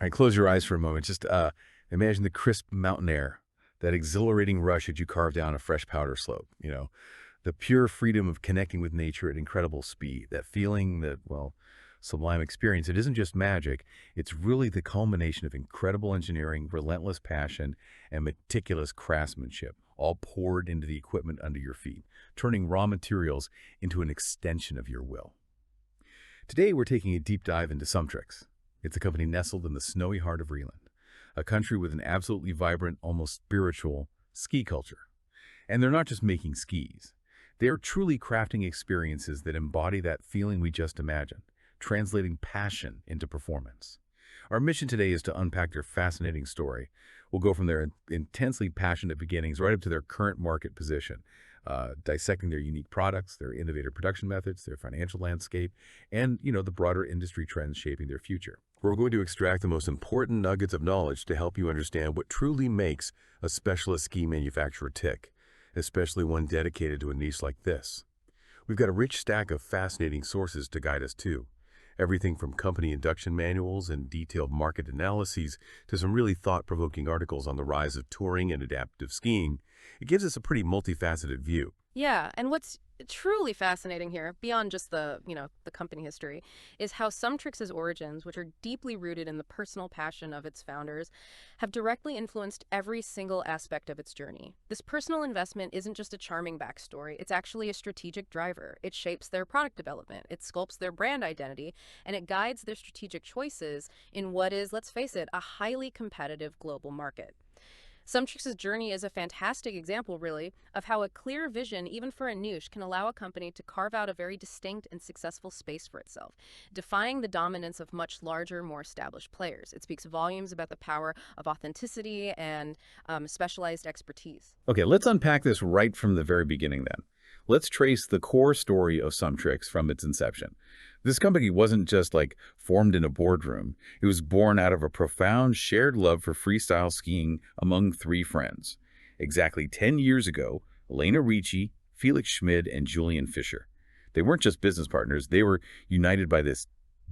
All right, close your eyes for a moment. Just imagine the crisp mountain air, that exhilarating rush as you carve down a fresh powder slope. The pure freedom of connecting with nature at incredible speed. That feeling, that, well, sublime experience. It isn't just magic. It's really the culmination of incredible engineering, relentless passion, and meticulous craftsmanship, all poured into the equipment under your feet, turning raw materials into an extension of your will. Today, we're taking a deep dive into SumTrix. It's a company nestled in the snowy heart of Reeland, a country with an absolutely vibrant, almost spiritual ski culture. And they're not just making skis. They're truly crafting experiences that embody that feeling we just imagined, translating passion into performance. Our mission today is to unpack their fascinating story. We'll go from their intensely passionate beginnings right up to their current market position, dissecting their unique products, their innovative production methods, their financial landscape, and, the broader industry trends shaping their future. We're going to extract the most important nuggets of knowledge to help you understand what truly makes a specialist ski manufacturer tick, especially one dedicated to a niche like this. We've got a rich stack of fascinating sources to guide us too. Everything from company induction manuals and detailed market analyses to some really thought-provoking articles on the rise of touring and adaptive skiing. It gives us a pretty multifaceted view. Yeah, and what's truly fascinating here, beyond just the company history, is how SumTrix's origins, which are deeply rooted in the personal passion of its founders, have directly influenced every single aspect of its journey. This personal investment isn't just a charming backstory, it's actually a strategic driver. It shapes their product development, it sculpts their brand identity, and it guides their strategic choices in what is, let's face it, a highly competitive global market. SumTrix's journey is a fantastic example, really, of how a clear vision, even for a niche, can allow a company to carve out a very distinct and successful space for itself, defying the dominance of much larger, more established players. It speaks volumes about the power of authenticity and specialized expertise. Okay, let's unpack this right from the very beginning then. Let's trace the core story of SumTrix from its inception. This company wasn't just formed in a boardroom. It was born out of a profound shared love for freestyle skiing among three friends. Exactly 10 years ago, Elena Ricci, Felix Schmid, and Julian Fischer. They weren't just business partners. They were united by this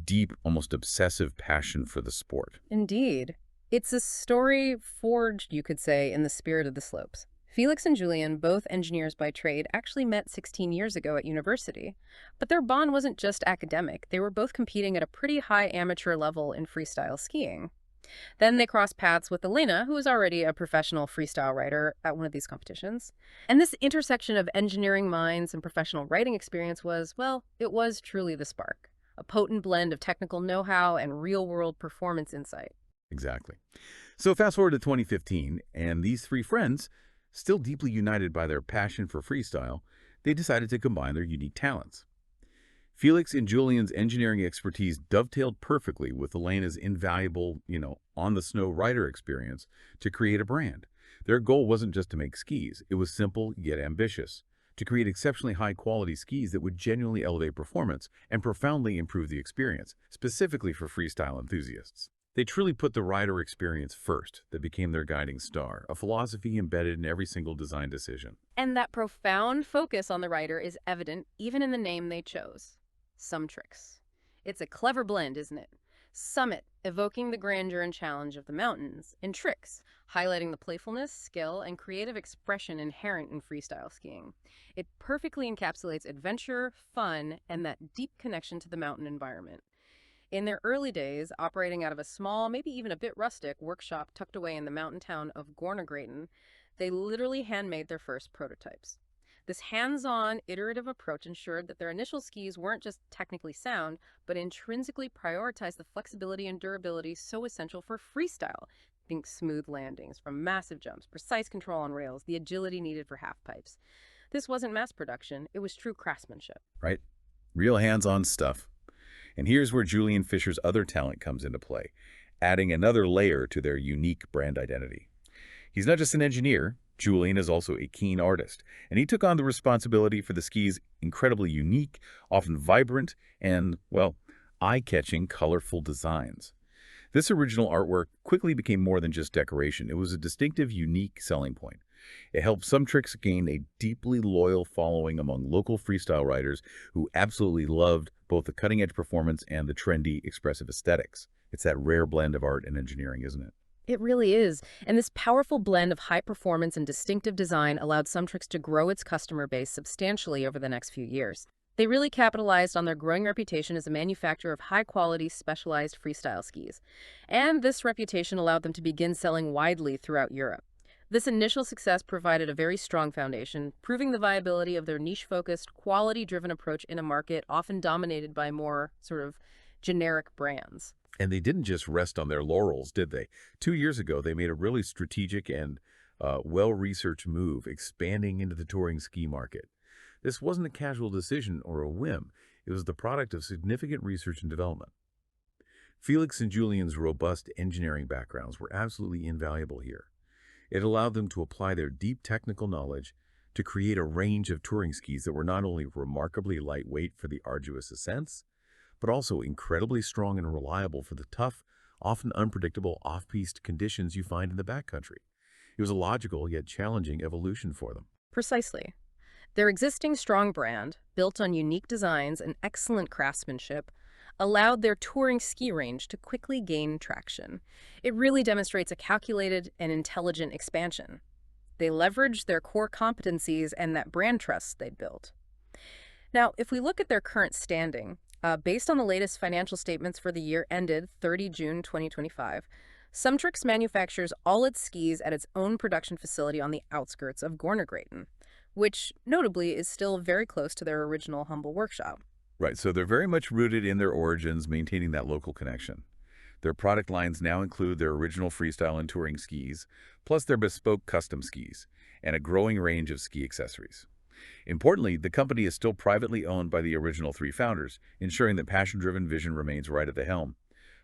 deep, almost obsessive passion for the sport. Indeed. It's a story forged, you could say, in the spirit of the slopes. Felix and Julian, both engineers by trade, actually met 16 years ago at university. But their bond wasn't just academic. They were both competing at a pretty high amateur level in freestyle skiing. Then they crossed paths with Elena, who was already a professional freestyle rider at one of these competitions. And this intersection of engineering minds and professional riding experience was, well, it was truly the spark. A potent blend of technical know-how and real-world performance insight. Exactly. So fast forward to 2015, and these three friends, still deeply united by their passion for freestyle, they decided to combine their unique talents. Felix and Julian's engineering expertise dovetailed perfectly with Elena's invaluable, on-the-snow rider experience to create a brand. Their goal wasn't just to make skis. It was simple yet ambitious, to create exceptionally high-quality skis that would genuinely elevate performance and profoundly improve the experience, specifically for freestyle enthusiasts. They truly put the rider experience first. That became their guiding star, a philosophy embedded in every single design decision. And that profound focus on the rider is evident even in the name they chose, SumTrix. It's a clever blend, isn't it? Summit, evoking the grandeur and challenge of the mountains, and Trix, highlighting the playfulness, skill, and creative expression inherent in freestyle skiing. It perfectly encapsulates adventure, fun, and that deep connection to the mountain environment. In their early days, operating out of a small, maybe even a bit rustic, workshop tucked away in the mountain town of Gornergrattan, they literally handmade their first prototypes. This hands-on, iterative approach ensured that their initial skis weren't just technically sound, but intrinsically prioritized the flexibility and durability so essential for freestyle. Think smooth landings from massive jumps, precise control on rails, the agility needed for half pipes. This wasn't mass production, it was true craftsmanship. Right? Real hands-on stuff. And here's where Julian Fischer's other talent comes into play, adding another layer to their unique brand identity. He's not just an engineer. Julian is also a keen artist, and he took on the responsibility for the ski's incredibly unique, often vibrant, and, well, eye-catching, colorful designs. This original artwork quickly became more than just decoration. It was a distinctive, unique selling point. It helped SumTrix gain a deeply loyal following among local freestyle riders who absolutely loved both the cutting-edge performance and the trendy, expressive aesthetics. It's that rare blend of art and engineering, isn't it? It really is. And this powerful blend of high performance and distinctive design allowed SumTrix to grow its customer base substantially over the next few years. They really capitalized on their growing reputation as a manufacturer of high-quality, specialized freestyle skis. And this reputation allowed them to begin selling widely throughout Europe. This initial success provided a very strong foundation, proving the viability of their niche-focused, quality-driven approach in a market often dominated by more sort of generic brands. And they didn't just rest on their laurels, did they? 2 years ago, they made a really strategic and well-researched move, expanding into the touring ski market. This wasn't a casual decision or a whim. It was the product of significant research and development. Felix and Julian's robust engineering backgrounds were absolutely invaluable here. It allowed them to apply their deep technical knowledge to create a range of touring skis that were not only remarkably lightweight for the arduous ascents, but also incredibly strong and reliable for the tough, often unpredictable off-piste conditions you find in the backcountry. It was a logical yet challenging evolution for them. Precisely. Their existing strong brand, built on unique designs and excellent craftsmanship, allowed their touring ski range to quickly gain traction. It really demonstrates a calculated and intelligent expansion. They leveraged their core competencies and that brand trust they'd built. Now, if we look at their current standing, based on the latest financial statements for the year ended 30 June 2025, SumTrix manufactures all its skis at its own production facility on the outskirts of Gornergrattan, which notably is still very close to their original humble workshop. Right, so they're very much rooted in their origins, maintaining that local connection. Their product lines now include their original freestyle and touring skis, plus their bespoke custom skis, and a growing range of ski accessories. Importantly, the company is still privately owned by the original three founders, ensuring that passion-driven vision remains right at the helm.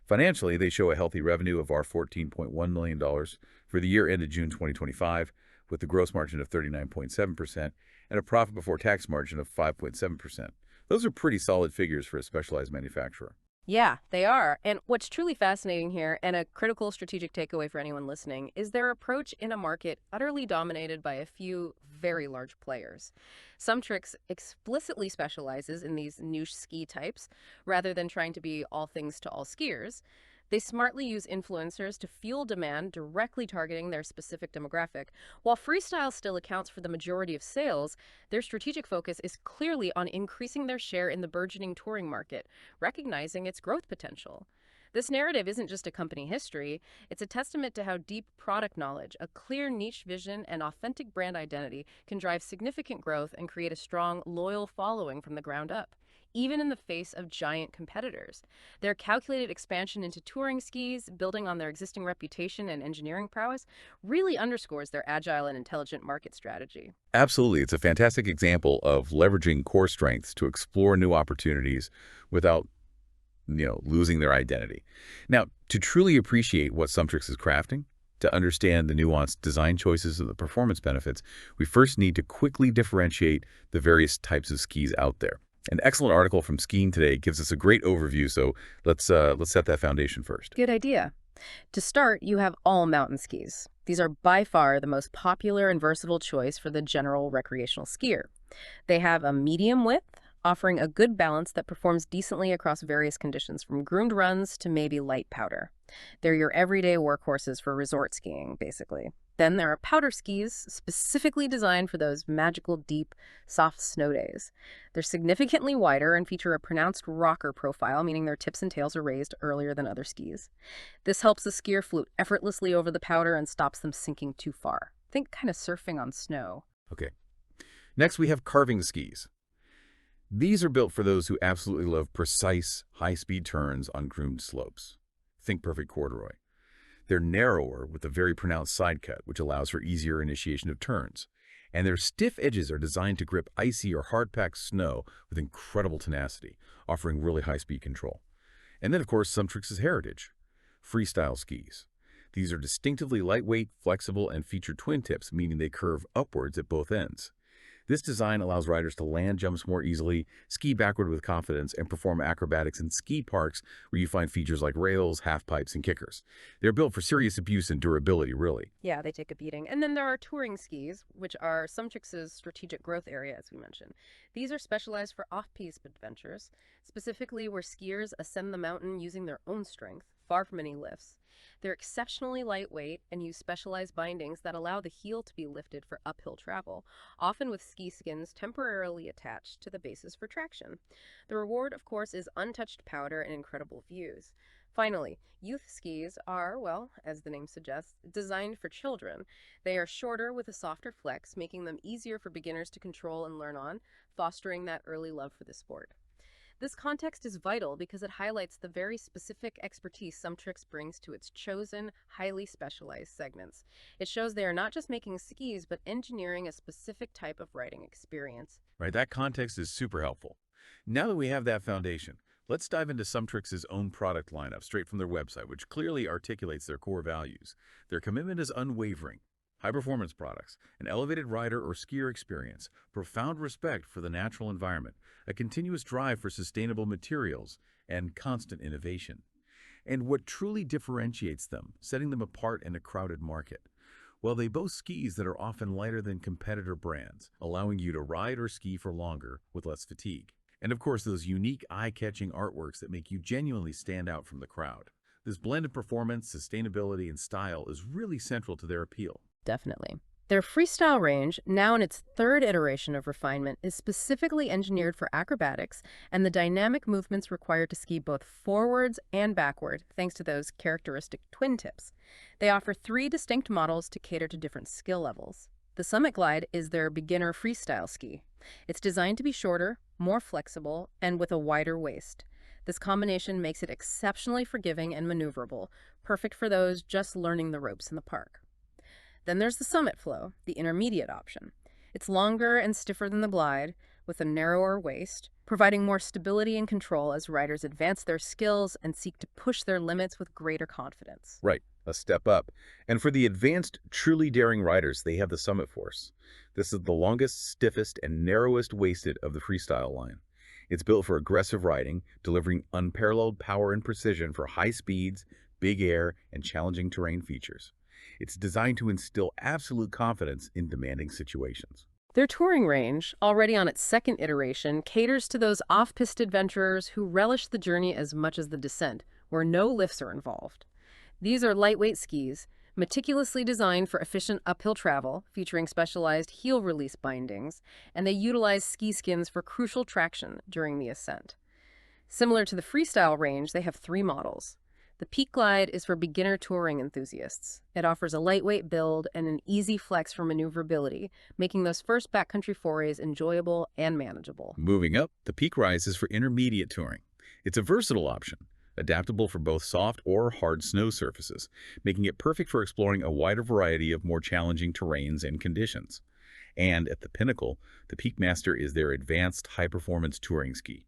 Financially, they show a healthy revenue of $14.1 million for the year ended June 2025, with a gross margin of 39.7% and a profit before tax margin of 5.7%. Those are pretty solid figures for a specialized manufacturer. Yeah, they are. And what's truly fascinating here, and a critical strategic takeaway for anyone listening, is their approach in a market utterly dominated by a few very large players. SumTrix explicitly specializes in these niche ski types, rather than trying to be all things to all skiers. They smartly use influencers to fuel demand, directly targeting their specific demographic. While freestyle still accounts for the majority of sales, their strategic focus is clearly on increasing their share in the burgeoning touring market, recognizing its growth potential. This narrative isn't just a company history, it's a testament to how deep product knowledge, a clear niche vision, and authentic brand identity can drive significant growth and create a strong, loyal following from the ground up, even in the face of giant competitors. Their calculated expansion into touring skis, building on their existing reputation and engineering prowess, really underscores their agile and intelligent market strategy. Absolutely. It's a fantastic example of leveraging core strengths to explore new opportunities without losing their identity. Now, to truly appreciate what SumTrix is crafting, to understand the nuanced design choices and the performance benefits, we first need to quickly differentiate the various types of skis out there. An excellent article from Skiing Today gives us a great overview, so let's set that foundation first. Good idea. To start, you have all mountain skis. These are by far the most popular and versatile choice for the general recreational skier. They have a medium width, offering a good balance that performs decently across various conditions, from groomed runs to maybe light powder. They're your everyday workhorses for resort skiing, basically. Then there are powder skis, specifically designed for those magical, deep, soft snow days. They're significantly wider and feature a pronounced rocker profile, meaning their tips and tails are raised earlier than other skis. This helps the skier float effortlessly over the powder and stops them sinking too far. Think kind of surfing on snow. Okay. Next, we have carving skis. These are built for those who absolutely love precise, high-speed turns on groomed slopes. Think perfect corduroy. They're narrower with a very pronounced side cut, which allows for easier initiation of turns. And their stiff edges are designed to grip icy or hard-packed snow with incredible tenacity, offering really high-speed control. And then, of course, SumTrix's heritage, freestyle skis. These are distinctively lightweight, flexible, and feature twin tips, meaning they curve upwards at both ends. This design allows riders to land jumps more easily, ski backward with confidence, and perform acrobatics in ski parks where you find features like rails, half pipes, and kickers. They're built for serious abuse and durability, really. Yeah, they take a beating. And then there are touring skis, which are SumTrix's strategic growth area, as we mentioned. These are specialized for off-piste adventures, specifically where skiers ascend the mountain using their own strength, far from any lifts. They're exceptionally lightweight and use specialized bindings that allow the heel to be lifted for uphill travel, often with ski skins temporarily attached to the bases for traction. The reward, of course, is untouched powder and incredible views. Finally, youth skis are, well, as the name suggests, designed for children. They are shorter with a softer flex, making them easier for beginners to control and learn on, fostering that early love for the sport. This context is vital because it highlights the very specific expertise SumTrix brings to its chosen, highly specialized segments. It shows they are not just making skis, but engineering a specific type of riding experience. Right, that context is super helpful. Now that we have that foundation, let's dive into SumTrix's own product lineup straight from their website, which clearly articulates their core values. Their commitment is unwavering. High-performance products, an elevated rider or skier experience, profound respect for the natural environment, a continuous drive for sustainable materials, and constant innovation. And what truly differentiates them, setting them apart in a crowded market? Well, they boast skis that are often lighter than competitor brands, allowing you to ride or ski for longer with less fatigue. And of course, those unique eye-catching artworks that make you genuinely stand out from the crowd. This blend of performance, sustainability, and style is really central to their appeal. Definitely. Their freestyle range, now in its third iteration of refinement, is specifically engineered for acrobatics and the dynamic movements required to ski both forwards and backward, thanks to those characteristic twin tips. They offer 3 distinct models to cater to different skill levels. The Summit Glide is their beginner freestyle ski. It's designed to be shorter, more flexible, and with a wider waist. This combination makes it exceptionally forgiving and maneuverable, perfect for those just learning the ropes in the park. Then there's the Summit Flow, the intermediate option. It's longer and stiffer than the Glide, with a narrower waist, providing more stability and control as riders advance their skills and seek to push their limits with greater confidence. Right, a step up. And for the advanced, truly daring riders, they have the Summit Force. This is the longest, stiffest, and narrowest waisted of the freestyle line. It's built for aggressive riding, delivering unparalleled power and precision for high speeds, big air, and challenging terrain features. It's designed to instill absolute confidence in demanding situations. Their touring range, already on its second iteration, caters to those off-piste adventurers who relish the journey as much as the descent, where no lifts are involved. These are lightweight skis, meticulously designed for efficient uphill travel, featuring specialized heel release bindings, and they utilize ski skins for crucial traction during the ascent. Similar to the freestyle range, they have 3 models. The Peak Glide is for beginner touring enthusiasts. It offers a lightweight build and an easy flex for maneuverability, making those first backcountry forays enjoyable and manageable. Moving up, the Peak Rise is for intermediate touring. It's a versatile option, adaptable for both soft or hard snow surfaces, making it perfect for exploring a wider variety of more challenging terrains and conditions. And at the pinnacle, the Peak Master is their advanced high-performance touring ski.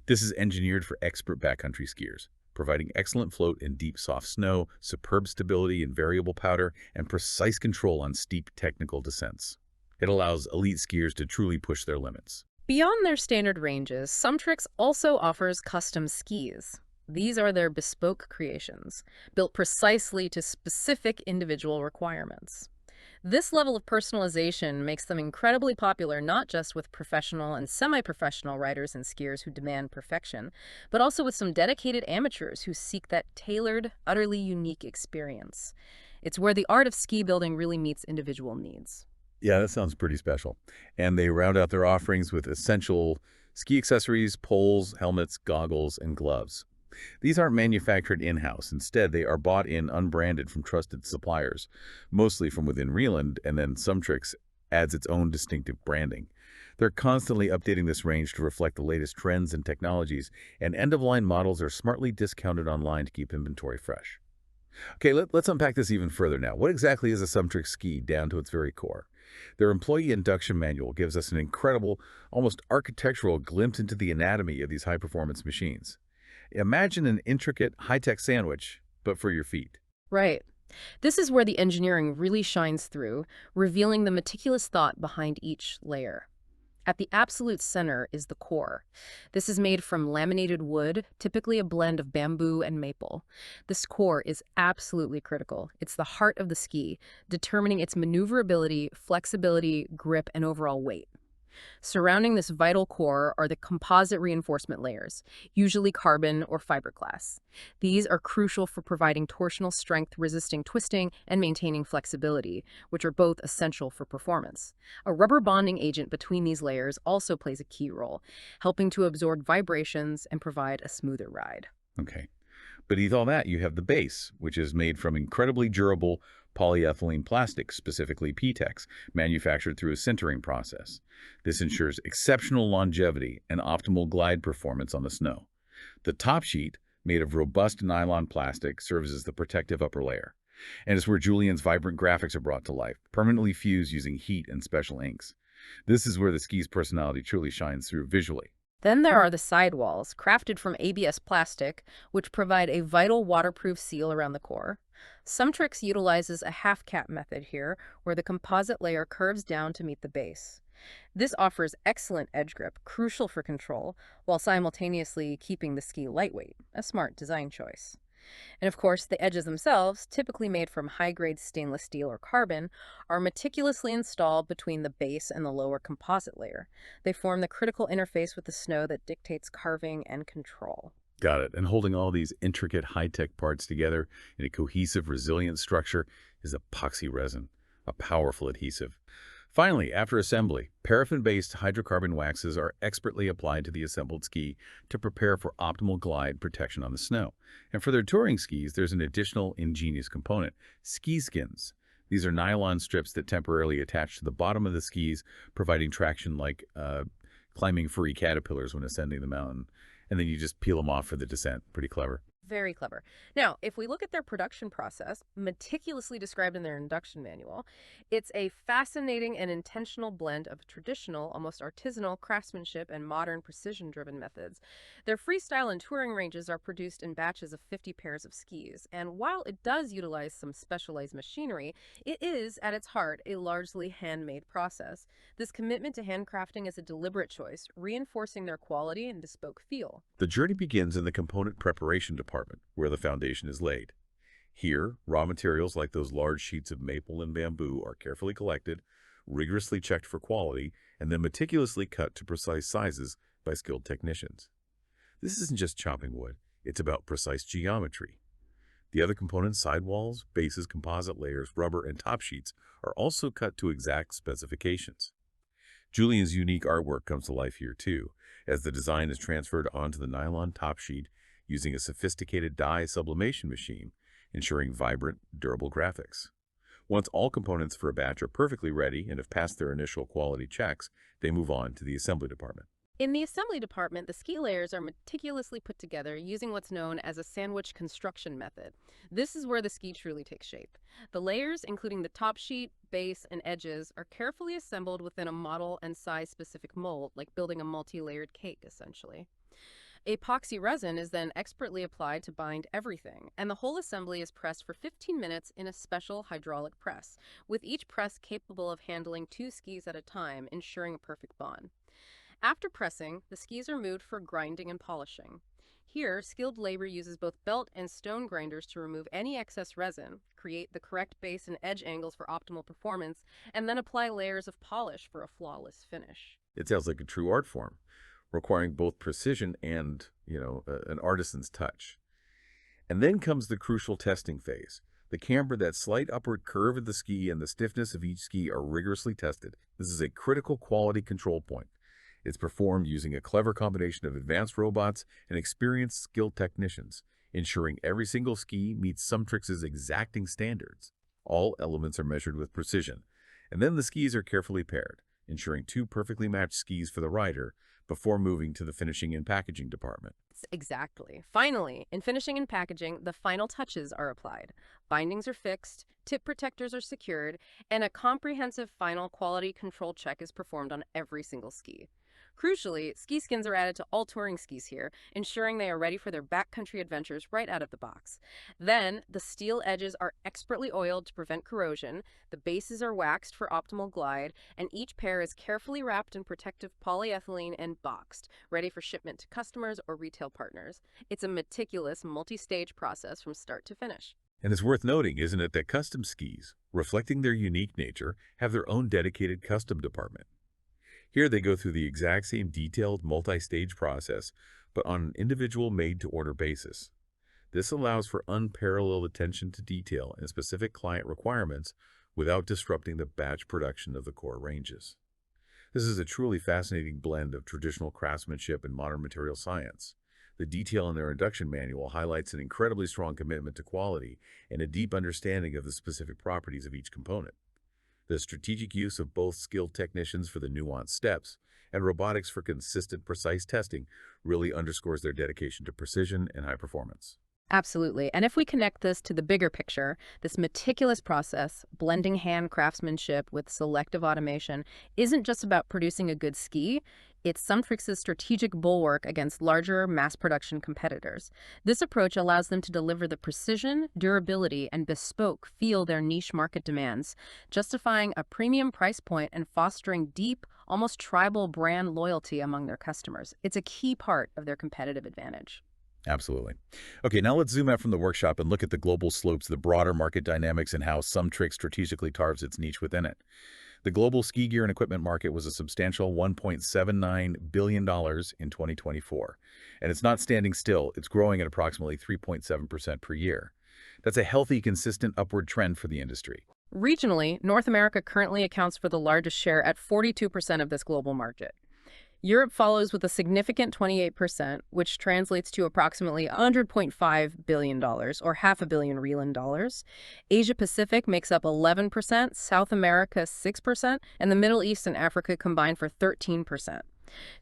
This is engineered for expert backcountry skiers, providing excellent float in deep, soft snow, superb stability in variable powder, and precise control on steep technical descents. It allows elite skiers to truly push their limits. Beyond their standard ranges, SumTrix also offers custom skis. These are their bespoke creations, built precisely to specific individual requirements. This level of personalization makes them incredibly popular not just with professional and semi-professional riders and skiers who demand perfection, but also with some dedicated amateurs who seek that tailored, utterly unique experience. It's where the art of ski building really meets individual needs. Yeah, that sounds pretty special. And they round out their offerings with essential ski accessories, poles, helmets, goggles, and gloves. These aren't manufactured in-house. Instead, they are bought in unbranded from trusted suppliers, mostly from within Reeland, and then SumTrix adds its own distinctive branding. They're constantly updating this range to reflect the latest trends and technologies, and end-of-line models are smartly discounted online to keep inventory fresh. Okay, let's unpack this even further now. What exactly is a SumTrix ski down to its very core? Their employee induction manual gives us an incredible, almost architectural glimpse into the anatomy of these high-performance machines. Imagine an intricate, high-tech sandwich, but for your feet. Right. This is where the engineering really shines through, revealing the meticulous thought behind each layer. At the absolute center is the core. This is made from laminated wood, typically a blend of bamboo and maple. This core is absolutely critical. It's the heart of the ski, determining its maneuverability, flexibility, grip, and overall weight. Surrounding this vital core are the composite reinforcement layers, usually carbon or fiberglass. These are crucial for providing torsional strength, resisting twisting, and maintaining flexibility, which are both essential for performance. A rubber bonding agent between these layers also plays a key role, helping to absorb vibrations and provide a smoother ride. Okay. Beneath all that, you have the base, which is made from incredibly durable polyethylene plastic, specifically PTEX, manufactured through a sintering process. This ensures exceptional longevity and optimal glide performance on the snow. The top sheet, made of robust nylon plastic, serves as the protective upper layer, and is where Julian's vibrant graphics are brought to life, permanently fused using heat and special inks. This is where the ski's personality truly shines through visually. Then there are the sidewalls, crafted from ABS plastic, which provide a vital waterproof seal around the core. SumTrix utilizes a half-cap method here, where the composite layer curves down to meet the base. This offers excellent edge grip, crucial for control, while simultaneously keeping the ski lightweight, a smart design choice. And of course, the edges themselves, typically made from high-grade stainless steel or carbon, are meticulously installed between the base and the lower composite layer. They form the critical interface with the snow that dictates carving and control. Got it. And holding all these intricate high-tech parts together in a cohesive, resilient structure is epoxy resin, a powerful adhesive. Finally, after assembly, paraffin-based hydrocarbon waxes are expertly applied to the assembled ski to prepare for optimal glide protection on the snow. And for their touring skis, there's an additional ingenious component, ski skins. These are nylon strips that temporarily attach to the bottom of the skis, providing traction like climbing furry caterpillars when ascending the mountain. And then you just peel them off for the descent. Pretty clever. Very clever. Now, if we look at their production process, meticulously described in their induction manual, it's a fascinating and intentional blend of traditional, almost artisanal craftsmanship and modern precision-driven methods. Their freestyle and touring ranges are produced in batches of 50 pairs of skis, and while it does utilize some specialized machinery, it is, at its heart, a largely handmade process. This commitment to handcrafting is a deliberate choice, reinforcing their quality and bespoke feel. The journey begins in the component preparation department, where the foundation is laid. Here, raw materials like those large sheets of maple and bamboo are carefully collected, rigorously checked for quality, and then meticulously cut to precise sizes by skilled technicians. This isn't just chopping wood, it's about precise geometry. The other components, sidewalls, bases, composite layers, rubber, and top sheets, are also cut to exact specifications. Julian's unique artwork comes to life here too, as the design is transferred onto the nylon top sheet using a sophisticated dye sublimation machine, ensuring vibrant, durable graphics. Once all components for a batch are perfectly ready and have passed their initial quality checks, they move on to the assembly department. In the assembly department, the ski layers are meticulously put together using what's known as a sandwich construction method. This is where the ski truly takes shape. The layers, including the top sheet, base, and edges, are carefully assembled within a model and size-specific mold, like building a multi-layered cake, essentially. Epoxy resin is then expertly applied to bind everything, and the whole assembly is pressed for 15 minutes in a special hydraulic press, with each press capable of handling 2 skis at a time, ensuring a perfect bond. After pressing, the skis are moved for grinding and polishing. Here, skilled labor uses both belt and stone grinders to remove any excess resin, create the correct base and edge angles for optimal performance, and then apply layers of polish for a flawless finish. It sounds like a true art form, requiring both precision and, an artisan's touch. And then comes the crucial testing phase. The camber, that slight upward curve of the ski, and the stiffness of each ski are rigorously tested. This is a critical quality control point. It's performed using a clever combination of advanced robots and experienced skilled technicians, ensuring every single ski meets SumTrix's exacting standards. All elements are measured with precision, and then the skis are carefully paired, ensuring 2 perfectly matched skis for the rider before moving to the finishing and packaging department. Exactly. Finally, in finishing and packaging, the final touches are applied. Bindings are fixed, tip protectors are secured, and a comprehensive final quality control check is performed on every single ski. Crucially, ski skins are added to all touring skis here, ensuring they are ready for their backcountry adventures right out of the box. Then, the steel edges are expertly oiled to prevent corrosion, the bases are waxed for optimal glide, and each pair is carefully wrapped in protective polyethylene and boxed, ready for shipment to customers or retail partners. It's a meticulous, multi-stage process from start to finish. And it's worth noting, isn't it, that custom skis, reflecting their unique nature, have their own dedicated custom department. Here they go through the exact same detailed multi-stage process, but on an individual made-to-order basis. This allows for unparalleled attention to detail and specific client requirements without disrupting the batch production of the core ranges. This is a truly fascinating blend of traditional craftsmanship and modern material science. The detail in their induction manual highlights an incredibly strong commitment to quality and a deep understanding of the specific properties of each component. The strategic use of both skilled technicians for the nuanced steps and robotics for consistent, precise testing really underscores their dedication to precision and high performance. Absolutely. And if we connect this to the bigger picture, this meticulous process, blending hand craftsmanship with selective automation, isn't just about producing a good ski. It's SumTrix's strategic bulwark against larger mass production competitors. This approach allows them to deliver the precision, durability, and bespoke feel their niche market demands, justifying a premium price point and fostering deep, almost tribal brand loyalty among their customers. It's a key part of their competitive advantage. Absolutely. Okay, now let's zoom out from the workshop and look at the global slopes, the broader market dynamics, and how SumTrix strategically carves its niche within it. The global ski gear and equipment market was a substantial $1.79 billion in 2024. And it's not standing still. It's growing at approximately 3.7% per year. That's a healthy, consistent upward trend for the industry. Regionally, North America currently accounts for the largest share at 42% of this global market. Europe follows with a significant 28%, which translates to approximately $100.5 billion, or half a billion Reeland dollars. Asia Pacific makes up 11%, South America 6%, and the Middle East and Africa combine for 13%.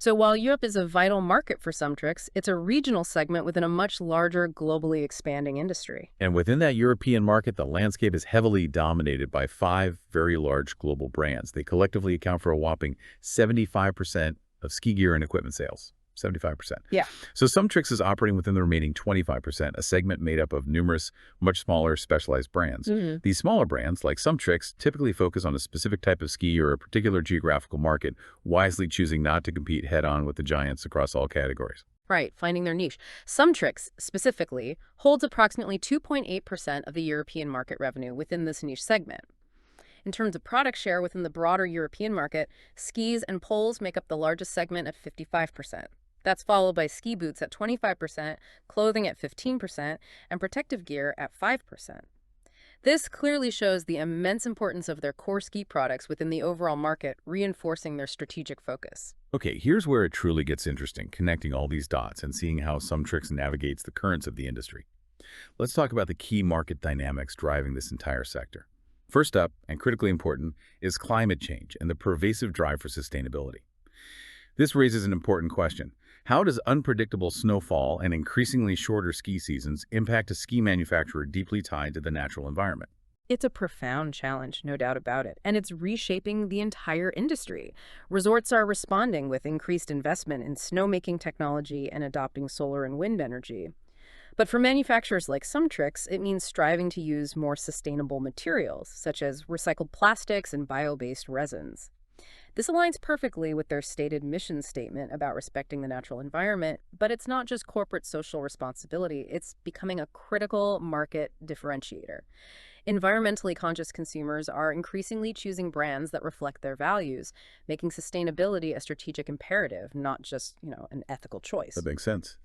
So while Europe is a vital market for SumTrix, it's a regional segment within a much larger, globally expanding industry. And within that European market, the landscape is heavily dominated by 5 very large global brands. They collectively account for a whopping 75% of ski gear and equipment sales. 75%. Yeah. So SumTrix is operating within the remaining 25%, a segment made up of numerous, much smaller, specialized brands. These smaller brands, like SumTrix, typically focus on a specific type of ski or a particular geographical market, wisely choosing not to compete head-on with the giants across all categories. Right, finding their niche. SumTrix, specifically, holds approximately 2.8% of the European market revenue within this niche segment. In terms of product share within the broader European market, skis and poles make up the largest segment at 55%. That's followed by ski boots at 25%, clothing at 15%, and protective gear at 5%. This clearly shows the immense importance of their core ski products within the overall market, reinforcing their strategic focus. Okay, here's where it truly gets interesting, connecting all these dots and seeing how SumTrix navigates the currents of the industry. Let's talk about the key market dynamics driving this entire sector. First up, and critically important, is climate change and the pervasive drive for sustainability. This raises an important question. How does unpredictable snowfall and increasingly shorter ski seasons impact a ski manufacturer deeply tied to the natural environment? It's a profound challenge, no doubt about it, and it's reshaping the entire industry. Resorts are responding with increased investment in snowmaking technology and adopting solar and wind energy. But for manufacturers like SumTrix, it means striving to use more sustainable materials, such as recycled plastics and bio-based resins. This aligns perfectly with their stated mission statement about respecting the natural environment, but it's not just corporate social responsibility, it's becoming a critical market differentiator. Environmentally conscious consumers are increasingly choosing brands that reflect their values, making sustainability a strategic imperative, not just, an ethical choice. That makes sense.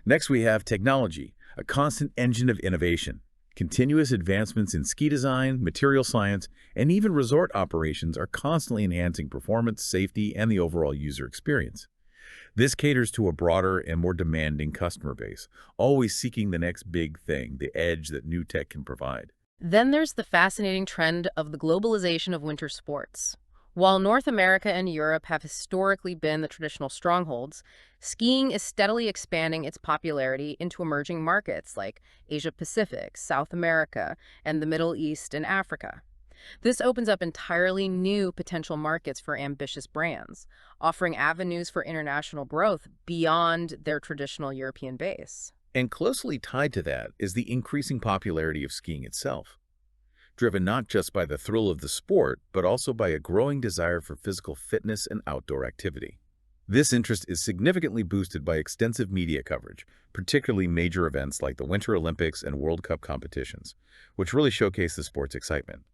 Next, we have technology, a constant engine of innovation. Continuous advancements in ski design, material science, and even resort operations are constantly enhancing performance, safety, and the overall user experience. This caters to a broader and more demanding customer base, always seeking the next big thing, the edge that new tech can provide. Then there's the fascinating trend of the globalization of winter sports. While North America and Europe have historically been the traditional strongholds, skiing is steadily expanding its popularity into emerging markets like Asia Pacific, South America, and the Middle East and Africa. This opens up entirely new potential markets for ambitious brands, offering avenues for international growth beyond their traditional European base. And closely tied to that is the increasing popularity of skiing itself, driven not just by the thrill of the sport, but also by a growing desire for physical fitness and outdoor activity. This interest is significantly boosted by extensive media coverage, particularly major events like the Winter Olympics and World Cup competitions, which really showcase the sport's excitement.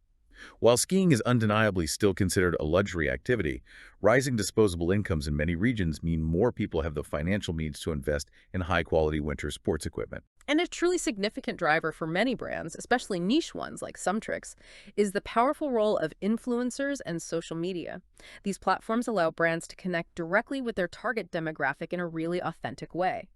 While skiing is undeniably still considered a luxury activity, rising disposable incomes in many regions mean more people have the financial means to invest in high-quality winter sports equipment. And a truly significant driver for many brands, especially niche ones like SumTrix, is the powerful role of influencers and social media. These platforms allow brands to connect directly with their target demographic in a really authentic way.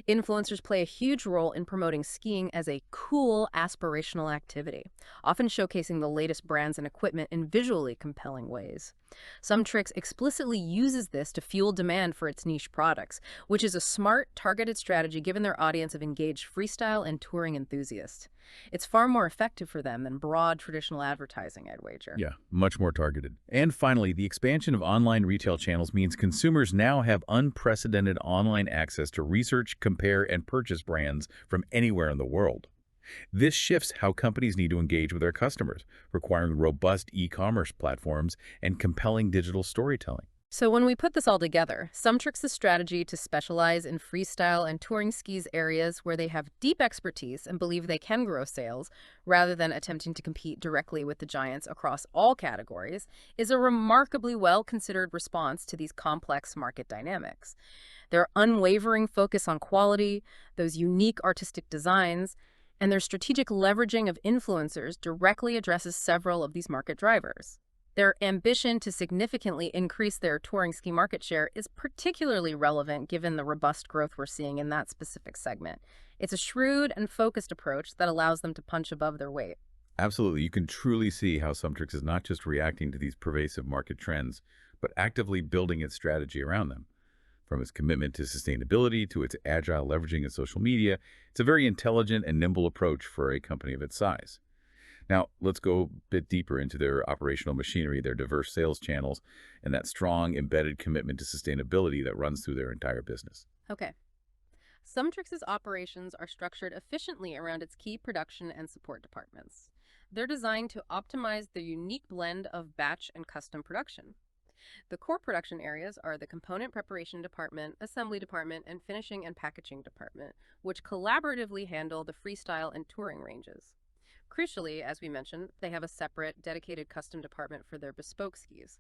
Influencers play a huge role in promoting skiing as a cool, aspirational activity, often showcasing the latest brands and equipment in visually compelling ways. SumTrix explicitly uses this to fuel demand for its niche products, which is a smart, targeted strategy given their audience of engaged freestyle and touring enthusiasts. It's far more effective for them than broad traditional advertising, I'd wager. Yeah, much more targeted. And finally, the expansion of online retail channels means consumers now have unprecedented online access to research, compare, and purchase brands from anywhere in the world. This shifts how companies need to engage with their customers, requiring robust e-commerce platforms and compelling digital storytelling. So when we put this all together, SumTrix's strategy to specialize in freestyle and touring skis areas where they have deep expertise and believe they can grow sales, rather than attempting to compete directly with the giants across all categories, is a remarkably well-considered response to these complex market dynamics. Their unwavering focus on quality, those unique artistic designs, and their strategic leveraging of influencers directly addresses several of these market drivers. Their ambition to significantly increase their touring ski market share is particularly relevant given the robust growth we're seeing in that specific segment. It's a shrewd and focused approach that allows them to punch above their weight. Absolutely, you can truly see how SumTrix is not just reacting to these pervasive market trends, but actively building its strategy around them. From its commitment to sustainability to its agile leveraging of social media, it's a very intelligent and nimble approach for a company of its size. Now, let's go a bit deeper into their operational machinery, their diverse sales channels, and that strong embedded commitment to sustainability that runs through their entire business. Okay. SumTrix's operations are structured efficiently around its key production and support departments. They're designed to optimize the unique blend of batch and custom production. The core production areas are the component preparation department, assembly department, and finishing and packaging department, which collaboratively handle the freestyle and touring ranges. Crucially, as we mentioned, they have a separate, dedicated custom department for their bespoke skis.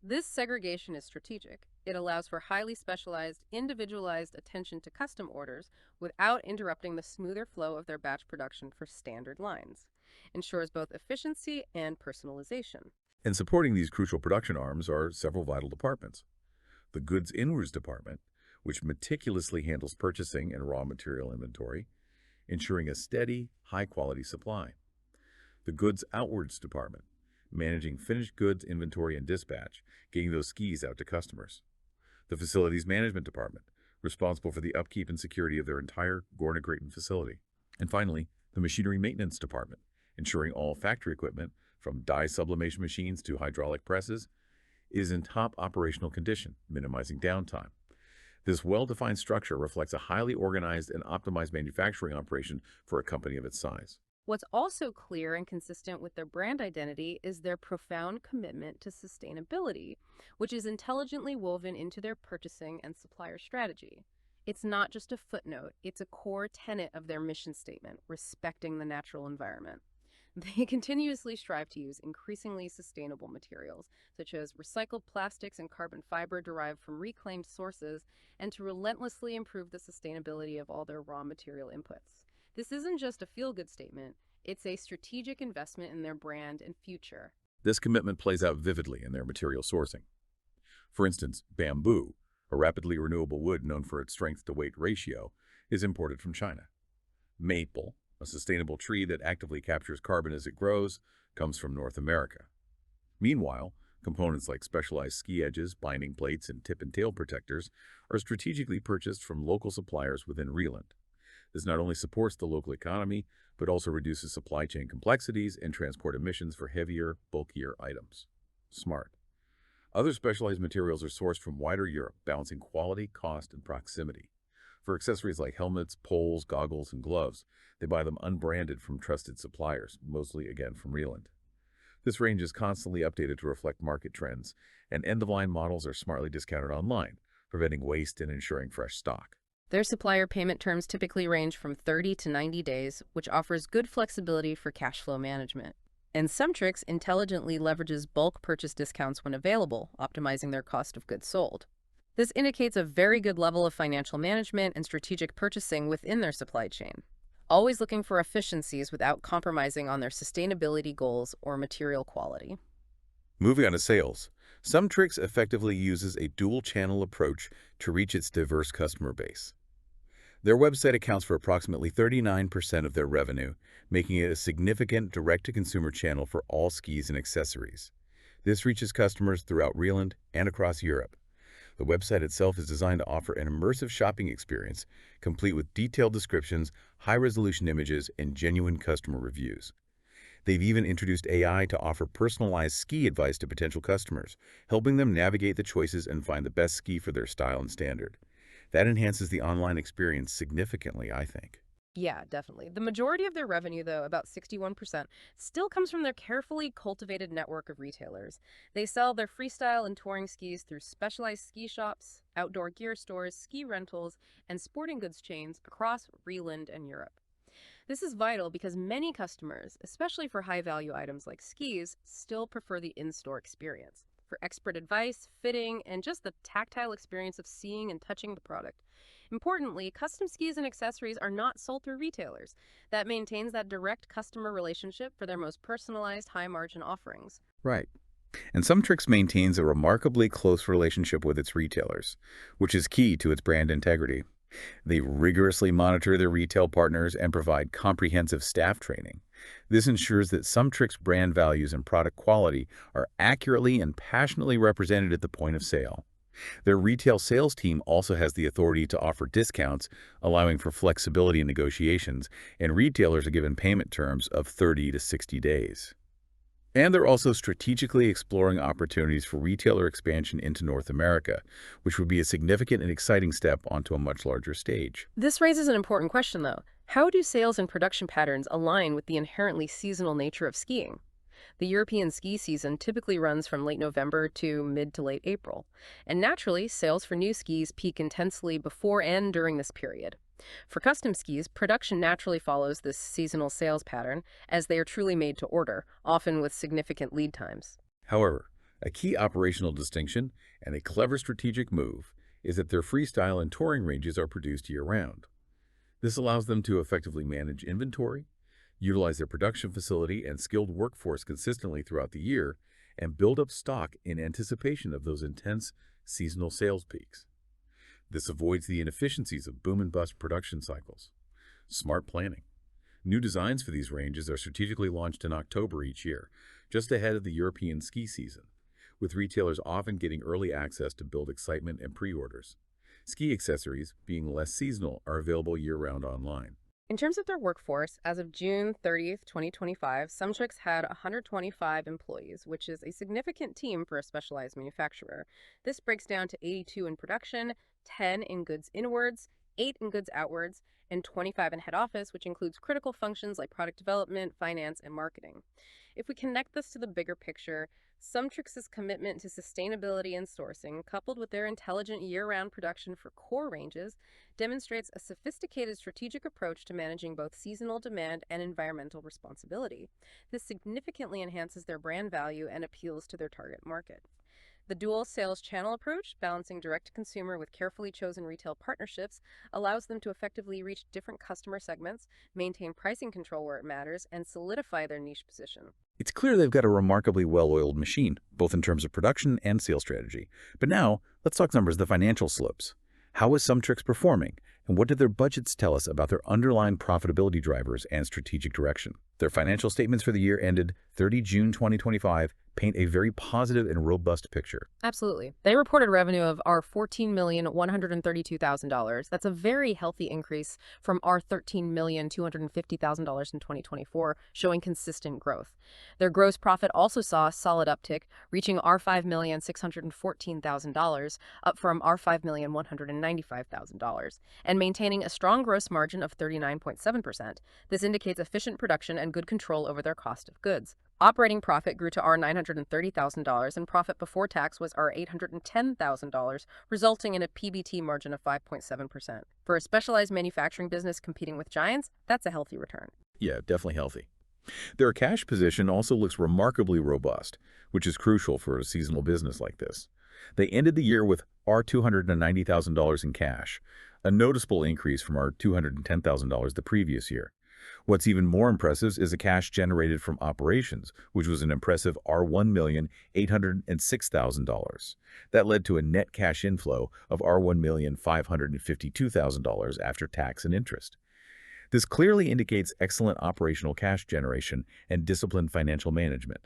This segregation is strategic. It allows for highly specialized, individualized attention to custom orders without interrupting the smoother flow of their batch production for standard lines. Ensures both efficiency and personalization. And supporting these crucial production arms are several vital departments. The goods inwards department, which meticulously handles purchasing and raw material inventory, ensuring a steady, high-quality supply. The goods outwards department, managing finished goods inventory and dispatch, getting those skis out to customers. The facilities management department, responsible for the upkeep and security of their entire Gorna-Grayton facility. And finally, the machinery maintenance department, ensuring all factory equipment, from dye sublimation machines to hydraulic presses, is in top operational condition, minimizing downtime. This well-defined structure reflects a highly organized and optimized manufacturing operation for a company of its size. What's also clear and consistent with their brand identity is their profound commitment to sustainability, which is intelligently woven into their purchasing and supplier strategy. It's not just a footnote, it's a core tenet of their mission statement, respecting the natural environment. They continuously strive to use increasingly sustainable materials, such as recycled plastics and carbon fiber derived from reclaimed sources, and to relentlessly improve the sustainability of all their raw material inputs. This isn't just a feel-good statement, it's a strategic investment in their brand and future. This commitment plays out vividly in their material sourcing. For instance, bamboo, a rapidly renewable wood known for its strength-to-weight ratio, is imported from China. Maple, a sustainable tree that actively captures carbon as it grows, comes from North America. Meanwhile, components like specialized ski edges, binding plates, and tip and tail protectors are strategically purchased from local suppliers within Reeland. This not only supports the local economy, but also reduces supply chain complexities and transport emissions for heavier, bulkier items. Smart. Other specialized materials are sourced from wider Europe, balancing quality, cost, and proximity. For accessories like helmets, poles, goggles, and gloves, they buy them unbranded from trusted suppliers, mostly again from Reeland. This range is constantly updated to reflect market trends, and end-of-line models are smartly discounted online, preventing waste and ensuring fresh stock. Their supplier payment terms typically range from 30 to 90 days, which offers good flexibility for cash flow management. And SumTrix intelligently leverages bulk purchase discounts when available, optimizing their cost of goods sold. This indicates a very good level of financial management and strategic purchasing within their supply chain, always looking for efficiencies without compromising on their sustainability goals or material quality. Moving on to sales, SumTrix effectively uses a dual-channel approach to reach its diverse customer base. Their website accounts for approximately 39% of their revenue, making it a significant direct-to-consumer channel for all skis and accessories. This reaches customers throughout Reeland and across Europe. The website itself is designed to offer an immersive shopping experience, complete with detailed descriptions, high-resolution images, and genuine customer reviews. They've even introduced AI to offer personalized ski advice to potential customers, helping them navigate the choices and find the best ski for their style and standard. That enhances the online experience significantly, I think. Yeah, definitely. The majority of their revenue, though, about 61%, still comes from their carefully cultivated network of retailers. They sell their freestyle and touring skis through specialized ski shops, outdoor gear stores, ski rentals, and sporting goods chains across Reeland and Europe. This is vital because many customers, especially for high-value items like skis, still prefer the in-store experience. For expert advice, fitting, and just the tactile experience of seeing and touching the product. Importantly, custom skis and accessories are not sold through retailers. That maintains that direct customer relationship for their most personalized high-margin offerings. Right. And SumTrix maintains a remarkably close relationship with its retailers, which is key to its brand integrity. They rigorously monitor their retail partners and provide comprehensive staff training. This ensures that SumTrix brand values and product quality are accurately and passionately represented at the point of sale. Their retail sales team also has the authority to offer discounts, allowing for flexibility in negotiations, and retailers are given payment terms of 30 to 60 days. And they're also strategically exploring opportunities for retailer expansion into North America, which would be a significant and exciting step onto a much larger stage. This raises an important question, though. How do sales and production patterns align with the inherently seasonal nature of skiing? The European ski season typically runs from late November to mid to late April, and naturally, sales for new skis peak intensely before and during this period. For custom skis, production naturally follows this seasonal sales pattern, as they are truly made to order, often with significant lead times. However, a key operational distinction and a clever strategic move is that their freestyle and touring ranges are produced year-round. This allows them to effectively manage inventory, utilize their production facility and skilled workforce consistently throughout the year, and build up stock in anticipation of those intense seasonal sales peaks. This avoids the inefficiencies of boom and bust production cycles. Smart planning. New designs for these ranges are strategically launched in October each year, just ahead of the European ski season, with retailers often getting early access to build excitement and pre-orders. Ski accessories, being less seasonal, are available year-round online. In terms of their workforce, as of June 30th, 2025, SumTrix had 125 employees, which is a significant team for a specialized manufacturer. This breaks down to 82 in production, 10 in goods inwards, 8 in goods outwards, and 25 in head office, which includes critical functions like product development, finance, and marketing. If we connect this to the bigger picture, SumTrix's commitment to sustainability and sourcing, coupled with their intelligent year-round production for core ranges, demonstrates a sophisticated strategic approach to managing both seasonal demand and environmental responsibility. This significantly enhances their brand value and appeals to their target market. The dual sales channel approach, balancing direct-to-consumer with carefully chosen retail partnerships, allows them to effectively reach different customer segments, maintain pricing control where it matters, and solidify their niche position. It's clear they've got a remarkably well-oiled machine, both in terms of production and sales strategy. But now, let's talk numbers, the financial slopes. How is SumTrix performing, and what did their budgets tell us about their underlying profitability drivers and strategic direction? Their financial statements for the year ended 30 June 2025 paint a very positive and robust picture. Absolutely. They reported revenue of $14,132,000. That's a very healthy increase from $13,250,000 in 2024, showing consistent growth. Their gross profit also saw a solid uptick, reaching $5,614,000, up from $5,195,000, and maintaining a strong gross margin of 39.7%. This indicates efficient production and good control over their cost of goods. Operating profit grew to $930,000, and profit before tax was $810,000, resulting in a PBT margin of 5.7%. For a specialized manufacturing business competing with giants, that's a healthy return. Yeah, definitely healthy. Their cash position also looks remarkably robust, which is crucial for a seasonal business like this. They ended the year with $290,000 in cash, a noticeable increase from our $210,000 the previous year. What's even more impressive is the cash generated from operations, which was an impressive $1,806,000. That led to a net cash inflow of $1,552,000 after tax and interest. This clearly indicates excellent operational cash generation and disciplined financial management.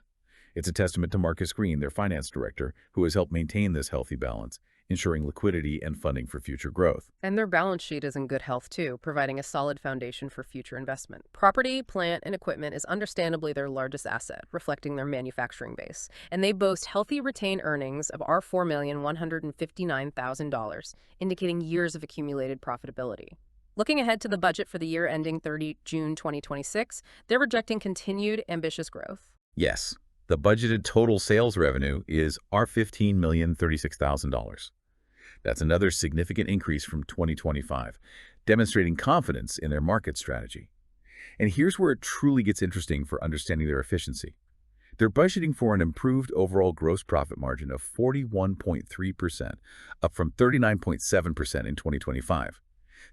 It's a testament to Marcus Green, their finance director, who has helped maintain this healthy balance, ensuring liquidity and funding for future growth. And their balance sheet is in good health, too, providing a solid foundation for future investment. Property, plant, and equipment is understandably their largest asset, reflecting their manufacturing base. And they boast healthy retained earnings of $4,159,000, indicating years of accumulated profitability. Looking ahead to the budget for the year ending 30 June 2026, they're projecting continued ambitious growth. Yes, the budgeted total sales revenue is $15,036,000. That's another significant increase from 2025, demonstrating confidence in their market strategy. And here's where it truly gets interesting for understanding their efficiency. They're budgeting for an improved overall gross profit margin of 41.3%, up from 39.7% in 2025.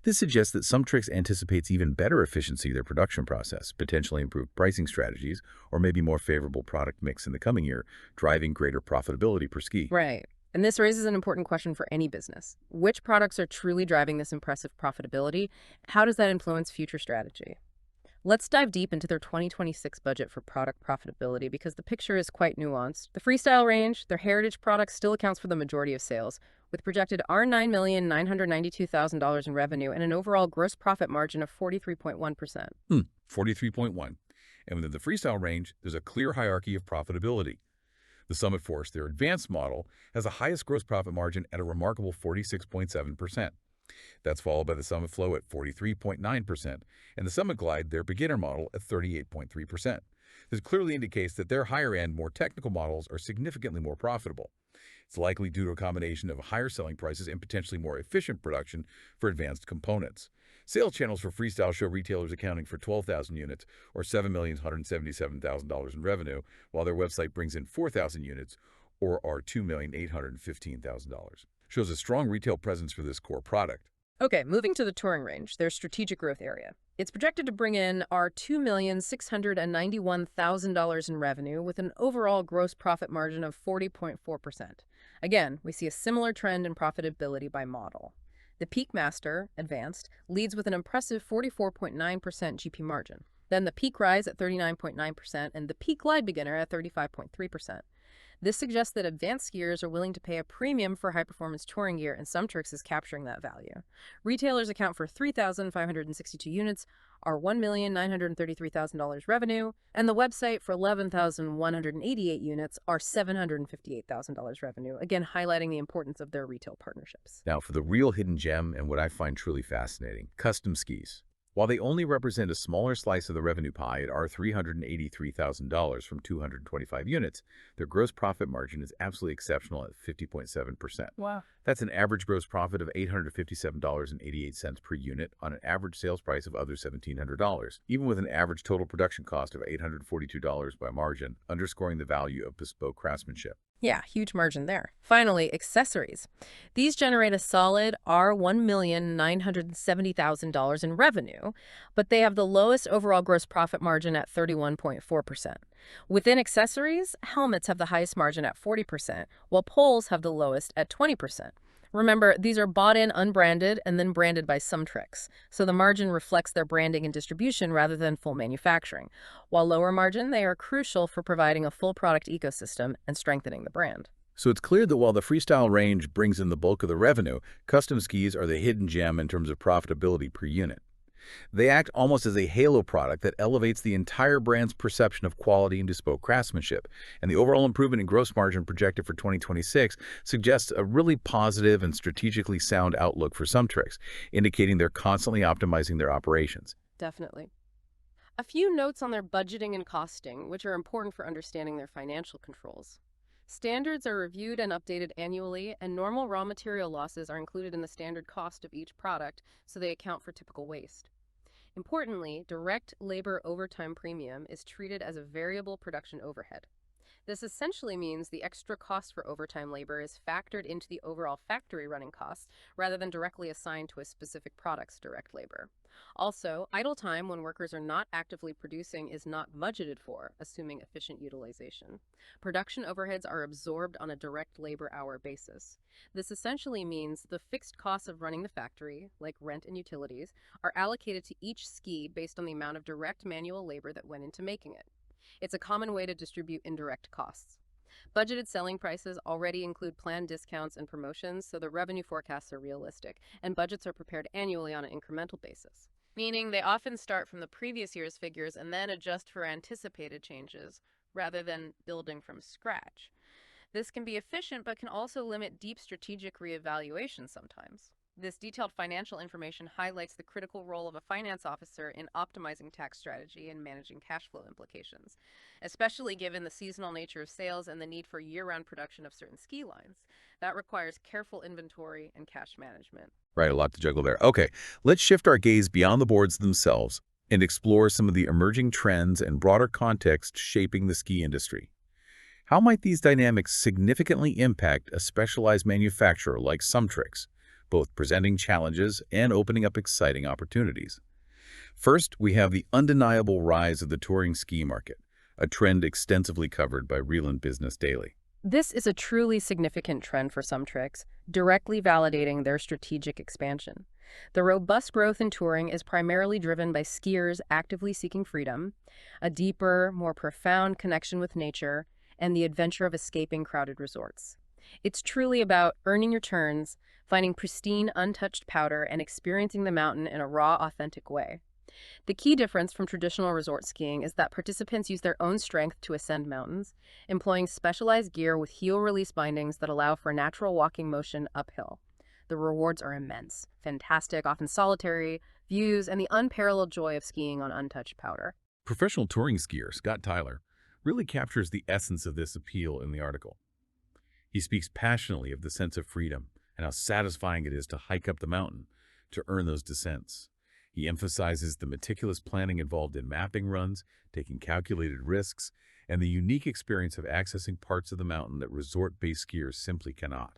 This suggests that SumTrix anticipates even better efficiency of their production process, potentially improved pricing strategies, or maybe more favorable product mix in the coming year, driving greater profitability per ski. Right. And this raises an important question for any business. Which products are truly driving this impressive profitability? How does that influence future strategy? Let's dive deep into their 2026 budget for product profitability because the picture is quite nuanced. The freestyle range, their heritage product, still accounts for the majority of sales, with projected $9,992,000 in revenue and an overall gross profit margin of 43.1%. 43.1. And within the freestyle range, there's a clear hierarchy of profitability. The Summit Force, their advanced model, has the highest gross profit margin at a remarkable 46.7%. That's followed by the Summit Flow at 43.9%, and the Summit Glide, their beginner model, at 38.3%. This clearly indicates that their higher-end, more technical models are significantly more profitable. It's likely due to a combination of higher selling prices and potentially more efficient production for advanced components. Sales channels for freestyle show retailers accounting for 12,000 units, or $7,177,000 in revenue, while their website brings in 4,000 units, or $2,815,000. Shows a strong retail presence for this core product. Okay, moving to the touring range, their strategic growth area. It's projected to bring in our $2,691,000 in revenue with an overall gross profit margin of 40.4%. Again, we see a similar trend in profitability by model. The Peak Master, Advanced, leads with an impressive 44.9% GP margin. Then the Peak Rise at 39.9% and the Peak Glide Beginner at 35.3%. This suggests that advanced skiers are willing to pay a premium for high-performance touring gear, and SumTrix is capturing that value. Retailers account for 3,562 units, are $1,933,000 revenue, and the website for 11,188 units are $758,000 revenue, again highlighting the importance of their retail partnerships. Now, for the real hidden gem and what I find truly fascinating, custom skis. While they only represent a smaller slice of the revenue pie at $383,000 from 225 units, their gross profit margin is absolutely exceptional at 50.7%. Wow. That's an average gross profit of $857.88 per unit on an average sales price of under $1,700, even with an average total production cost of $842 by margin, underscoring the value of bespoke craftsmanship. Yeah, huge margin there. Finally, accessories. These generate a solid $1,970,000 in revenue, but they have the lowest overall gross profit margin at 31.4%. Within accessories, helmets have the highest margin at 40%, while poles have the lowest at 20%. Remember, these are bought in unbranded and then branded by SumTrix, so the margin reflects their branding and distribution rather than full manufacturing. While lower margin, they are crucial for providing a full product ecosystem and strengthening the brand. So it's clear that while the freestyle range brings in the bulk of the revenue, custom skis are the hidden gem in terms of profitability per unit. They act almost as a halo product that elevates the entire brand's perception of quality and bespoke craftsmanship, and the overall improvement in gross margin projected for 2026 suggests a really positive and strategically sound outlook for SumTrix, indicating they're constantly optimizing their operations. Definitely. A few notes on their budgeting and costing, which are important for understanding their financial controls. Standards are reviewed and updated annually, and normal raw material losses are included in the standard cost of each product, so they account for typical waste. Importantly, direct labor overtime premium is treated as a variable production overhead. This essentially means the extra cost for overtime labor is factored into the overall factory running costs rather than directly assigned to a specific product's direct labor. Also, idle time when workers are not actively producing is not budgeted for, assuming efficient utilization. Production overheads are absorbed on a direct labor hour basis. This essentially means the fixed costs of running the factory, like rent and utilities, are allocated to each ski based on the amount of direct manual labor that went into making it. It's a common way to distribute indirect costs. Budgeted selling prices already include planned discounts and promotions, so the revenue forecasts are realistic, and budgets are prepared annually on an incremental basis, meaning they often start from the previous year's figures and then adjust for anticipated changes, rather than building from scratch. This can be efficient, but can also limit deep strategic reevaluation sometimes. This detailed financial information highlights the critical role of a finance officer in optimizing tax strategy and managing cash flow implications, especially given the seasonal nature of sales and the need for year-round production of certain ski lines. That requires careful inventory and cash management. Right, a lot to juggle there. Okay, let's shift our gaze beyond the boards themselves and explore some of the emerging trends and broader context shaping the ski industry. How might these dynamics significantly impact a specialized manufacturer like SumTrix, both presenting challenges and opening up exciting opportunities? First, we have the undeniable rise of the touring ski market, a trend extensively covered by Reeland Business Daily. This is a truly significant trend for SumTrix, directly validating their strategic expansion. The robust growth in touring is primarily driven by skiers actively seeking freedom, a deeper, more profound connection with nature, and the adventure of escaping crowded resorts. It's truly about earning your turns, finding pristine, untouched powder, and experiencing the mountain in a raw, authentic way. The key difference from traditional resort skiing is that participants use their own strength to ascend mountains, employing specialized gear with heel release bindings that allow for natural walking motion uphill. The rewards are immense, fantastic, often solitary views, and the unparalleled joy of skiing on untouched powder. Professional touring skier Scott Tyler really captures the essence of this appeal in the article. He speaks passionately of the sense of freedom and how satisfying it is to hike up the mountain to earn those descents. He emphasizes the meticulous planning involved in mapping runs, taking calculated risks, and the unique experience of accessing parts of the mountain that resort-based skiers simply cannot.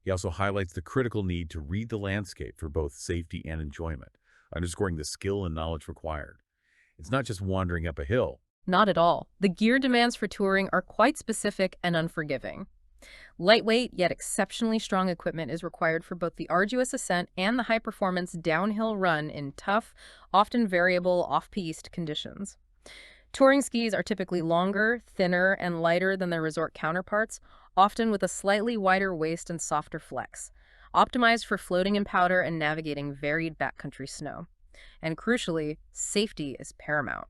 He also highlights the critical need to read the landscape for both safety and enjoyment, underscoring the skill and knowledge required. It's not just wandering up a hill. Not at all. The gear demands for touring are quite specific and unforgiving. Lightweight yet exceptionally strong equipment is required for both the arduous ascent and the high-performance downhill run in tough, often variable off-piste conditions. Touring skis are typically longer, thinner, and lighter than their resort counterparts, often with a slightly wider waist and softer flex, optimized for floating in powder and navigating varied backcountry snow. And crucially, safety is paramount.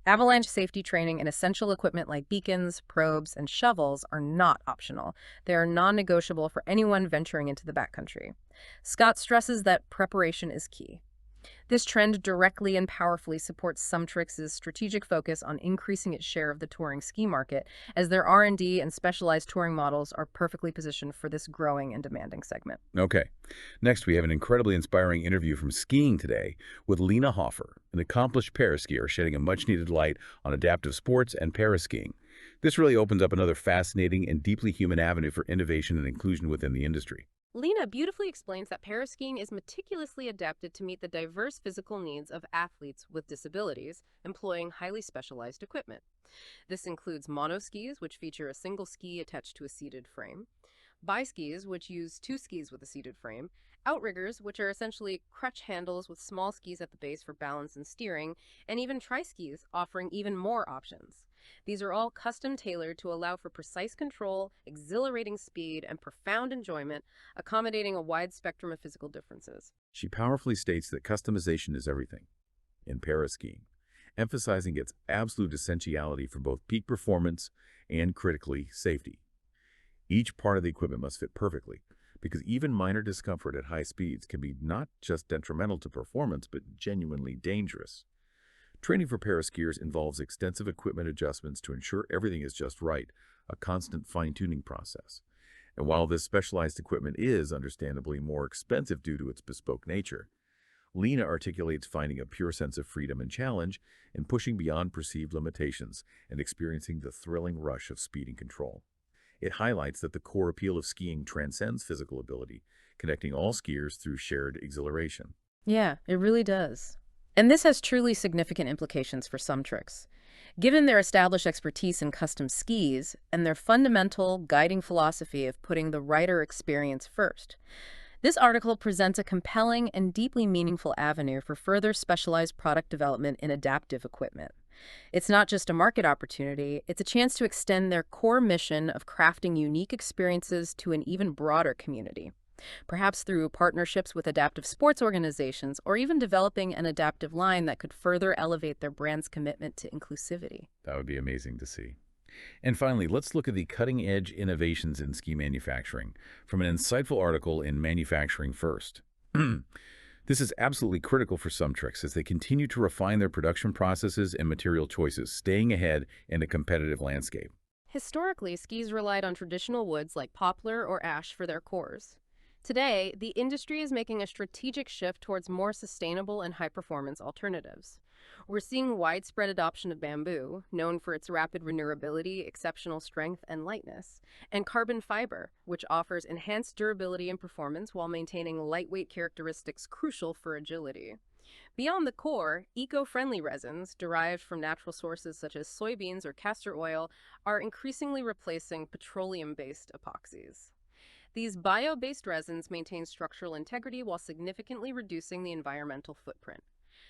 Avalanche safety training and essential equipment like beacons, probes, and shovels are not optional. They are non-negotiable for anyone venturing into the backcountry. Scott stresses that preparation is key. This trend directly and powerfully supports SumTrix's strategic focus on increasing its share of the touring ski market, as their R&D and specialized touring models are perfectly positioned for this growing and demanding segment. Okay. Next, we have an incredibly inspiring interview from Skiing Today with Lena Hoffer, an accomplished paraskier shedding a much-needed light on adaptive sports and paraskiing. This really opens up another fascinating and deeply human avenue for innovation and inclusion within the industry. Lena beautifully explains that paraskiing is meticulously adapted to meet the diverse physical needs of athletes with disabilities, employing highly specialized equipment. This includes monoskis, which feature a single ski attached to a seated frame, biskis, which use two skis with a seated frame, outriggers, which are essentially crutch handles with small skis at the base for balance and steering, and even tri-skis, offering even more options. These are all custom-tailored to allow for precise control, exhilarating speed, and profound enjoyment, accommodating a wide spectrum of physical differences. She powerfully states that customization is everything in paraskiing, emphasizing its absolute essentiality for both peak performance and, critically, safety. Each part of the equipment must fit perfectly, because even minor discomfort at high speeds can be not just detrimental to performance, but genuinely dangerous. Training for paraskiers involves extensive equipment adjustments to ensure everything is just right, a constant fine-tuning process. And while this specialized equipment is understandably more expensive due to its bespoke nature, Lena articulates finding a pure sense of freedom and challenge and pushing beyond perceived limitations and experiencing the thrilling rush of speed and control. It highlights that the core appeal of skiing transcends physical ability, connecting all skiers through shared exhilaration. Yeah, it really does. And this has truly significant implications for SumTrix. Given their established expertise in custom skis and their fundamental guiding philosophy of putting the rider experience first, this article presents a compelling and deeply meaningful avenue for further specialized product development in adaptive equipment. It's not just a market opportunity, it's a chance to extend their core mission of crafting unique experiences to an even broader community, perhaps through partnerships with adaptive sports organizations or even developing an adaptive line that could further elevate their brand's commitment to inclusivity. That would be amazing to see. And finally, let's look at the cutting-edge innovations in ski manufacturing from an insightful article in Manufacturing First. This is absolutely critical for SumTrix as they continue to refine their production processes and material choices, staying ahead in a competitive landscape. Historically, skis relied on traditional woods like poplar or ash for their cores. Today, the industry is making a strategic shift towards more sustainable and high-performance alternatives. We're seeing widespread adoption of bamboo, known for its rapid renewability, exceptional strength, and lightness, and carbon fiber, which offers enhanced durability and performance while maintaining lightweight characteristics crucial for agility. Beyond the core, eco-friendly resins, derived from natural sources such as soybeans or castor oil, are increasingly replacing petroleum-based epoxies. These bio-based resins maintain structural integrity while significantly reducing the environmental footprint.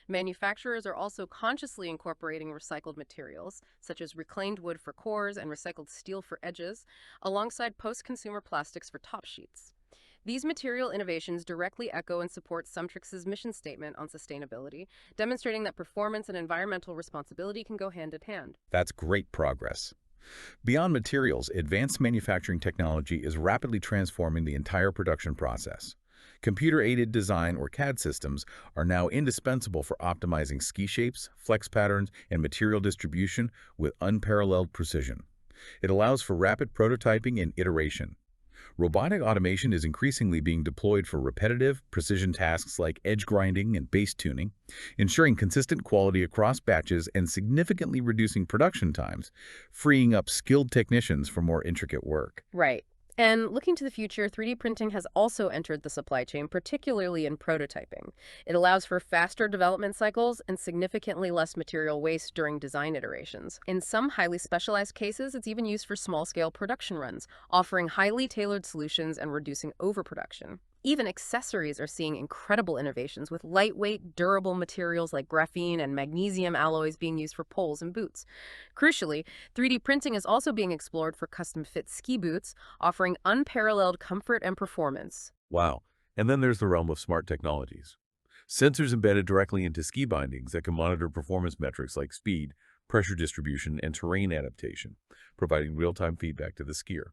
Manufacturers are also consciously incorporating recycled materials, such as reclaimed wood for cores and recycled steel for edges, alongside post-consumer plastics for top sheets. These material innovations directly echo and support SumTrix's mission statement on sustainability, demonstrating that performance and environmental responsibility can go hand in hand. That's great progress. Beyond materials, advanced manufacturing technology is rapidly transforming the entire production process. Computer-aided design, or CAD systems, are now indispensable for optimizing ski shapes, flex patterns, and material distribution with unparalleled precision. It allows for rapid prototyping and iteration. Robotic automation is increasingly being deployed for repetitive, precision tasks like edge grinding and base tuning, ensuring consistent quality across batches and significantly reducing production times, freeing up skilled technicians for more intricate work. Right. And looking to the future, 3D printing has also entered the supply chain, particularly in prototyping. It allows for faster development cycles and significantly less material waste during design iterations. In some highly specialized cases, it's even used for small-scale production runs, offering highly tailored solutions and reducing overproduction. Even accessories are seeing incredible innovations, with lightweight, durable materials like graphene and magnesium alloys being used for poles and boots. Crucially, 3D printing is also being explored for custom-fit ski boots, offering unparalleled comfort and performance. Wow. And then there's the realm of smart technologies. Sensors embedded directly into ski bindings that can monitor performance metrics like speed, pressure distribution, and terrain adaptation, providing real-time feedback to the skier.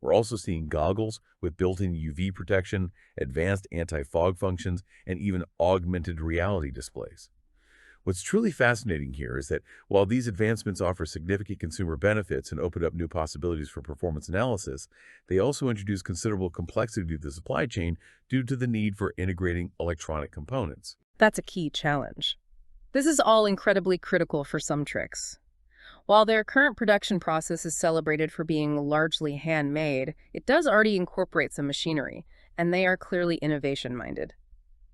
We're also seeing goggles with built-in UV protection, advanced anti-fog functions, and even augmented reality displays. What's truly fascinating here is that while these advancements offer significant consumer benefits and open up new possibilities for performance analysis, they also introduce considerable complexity to the supply chain due to the need for integrating electronic components. That's a key challenge. This is all incredibly critical for SumTrix. While their current production process is celebrated for being largely handmade, it does already incorporate some machinery, and they are clearly innovation-minded.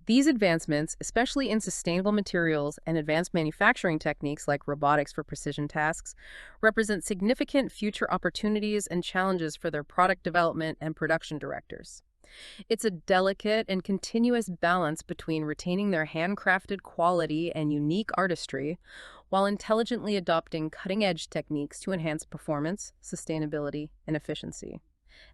These advancements, especially in sustainable materials and advanced manufacturing techniques like robotics for precision tasks, represent significant future opportunities and challenges for their product development and production directors. It's a delicate and continuous balance between retaining their handcrafted quality and unique artistry while intelligently adopting cutting-edge techniques to enhance performance, sustainability, and efficiency.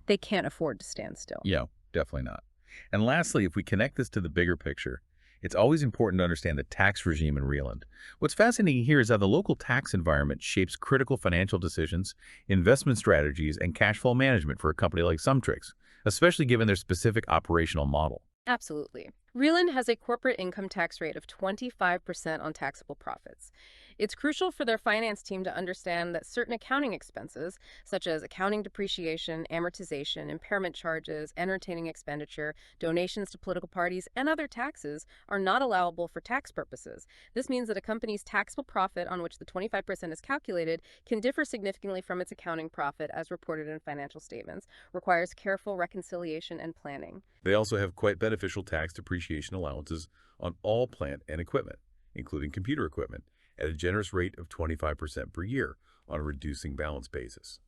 They can't afford to stand still. Yeah, definitely not. And lastly, if we connect this to the bigger picture, it's always important to understand the tax regime in Reeland. What's fascinating here is how the local tax environment shapes critical financial decisions, investment strategies, and cash flow management for a company like SumTrix, especially given their specific operational model. Absolutely. Reeland has a corporate income tax rate of 25% on taxable profits. It's crucial for their finance team to understand that certain accounting expenses, such as accounting depreciation, amortization, impairment charges, entertaining expenditure, donations to political parties, and other taxes, are not allowable for tax purposes. This means that a company's taxable profit, on which the 25% is calculated, can differ significantly from its accounting profit as reported in financial statements, requires careful reconciliation and planning. They also have quite beneficial tax depreciation allowances on all plant and equipment, including computer equipment, at a generous rate of 25% per year on a reducing balance basis.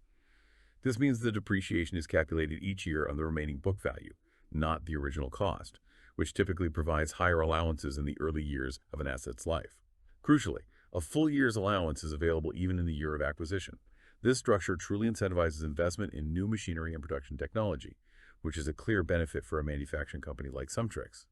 This means the depreciation is calculated each year on the remaining book value, not the original cost, which typically provides higher allowances in the early years of an asset's life. Crucially, a full year's allowance is available even in the year of acquisition. This structure truly incentivizes investment in new machinery and production technology, which is a clear benefit for a manufacturing company like SumTrix.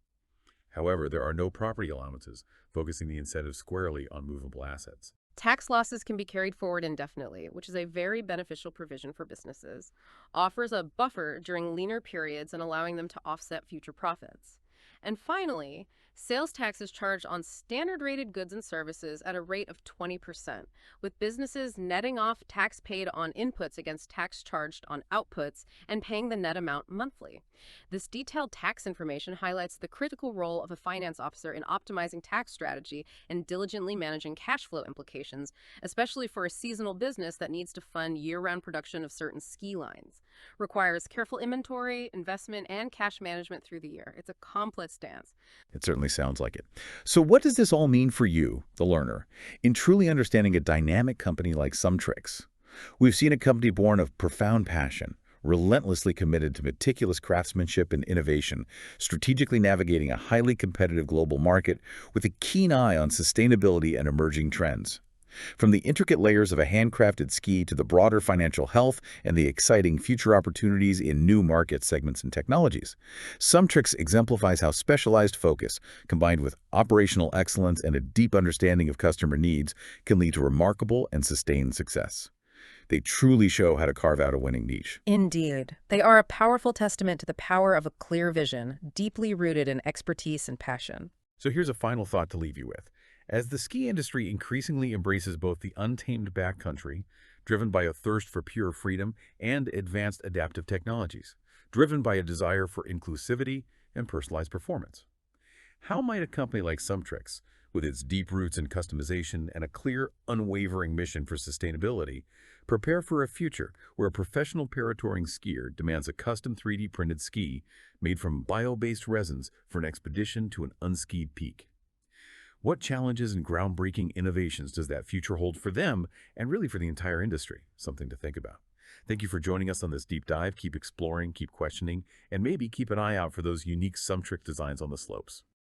However, there are no property allowances, focusing the incentive squarely on movable assets. Tax losses can be carried forward indefinitely, which is a very beneficial provision for businesses. Offers a buffer during leaner periods and allowing them to offset future profits. And finally, sales tax is charged on standard rated goods and services at a rate of 20%, with businesses netting off tax paid on inputs against tax charged on outputs and paying the net amount monthly. This detailed tax information highlights the critical role of a finance officer in optimizing tax strategy and diligently managing cash flow implications, especially for a seasonal business that needs to fund year-round production of certain ski lines. Requires careful inventory, investment, and cash management through the year. It's a complex dance. It certainly sounds like it. So what does this all mean for you, the learner, in truly understanding a dynamic company like SumTrix? We've seen a company born of profound passion, relentlessly committed to meticulous craftsmanship and innovation, strategically navigating a highly competitive global market with a keen eye on sustainability and emerging trends. From the intricate layers of a handcrafted ski to the broader financial health and the exciting future opportunities in new market segments and technologies, SumTrix exemplifies how specialized focus, combined with operational excellence and a deep understanding of customer needs, can lead to remarkable and sustained success. They truly show how to carve out a winning niche. Indeed. They are a powerful testament to the power of a clear vision, deeply rooted in expertise and passion. So here's a final thought to leave you with. As the ski industry increasingly embraces both the untamed backcountry, driven by a thirst for pure freedom, and advanced adaptive technologies, driven by a desire for inclusivity and personalized performance, how might a company like SumTrix, with its deep roots in customization and a clear, unwavering mission for sustainability, prepare for a future where a professional paratouring skier demands a custom 3D printed ski made from bio-based resins for an expedition to an unskied peak? What challenges and groundbreaking innovations does that future hold for them and really for the entire industry? Something to think about. Thank you for joining us on this deep dive. Keep exploring, keep questioning, and maybe keep an eye out for those unique SumTrix designs on the slopes.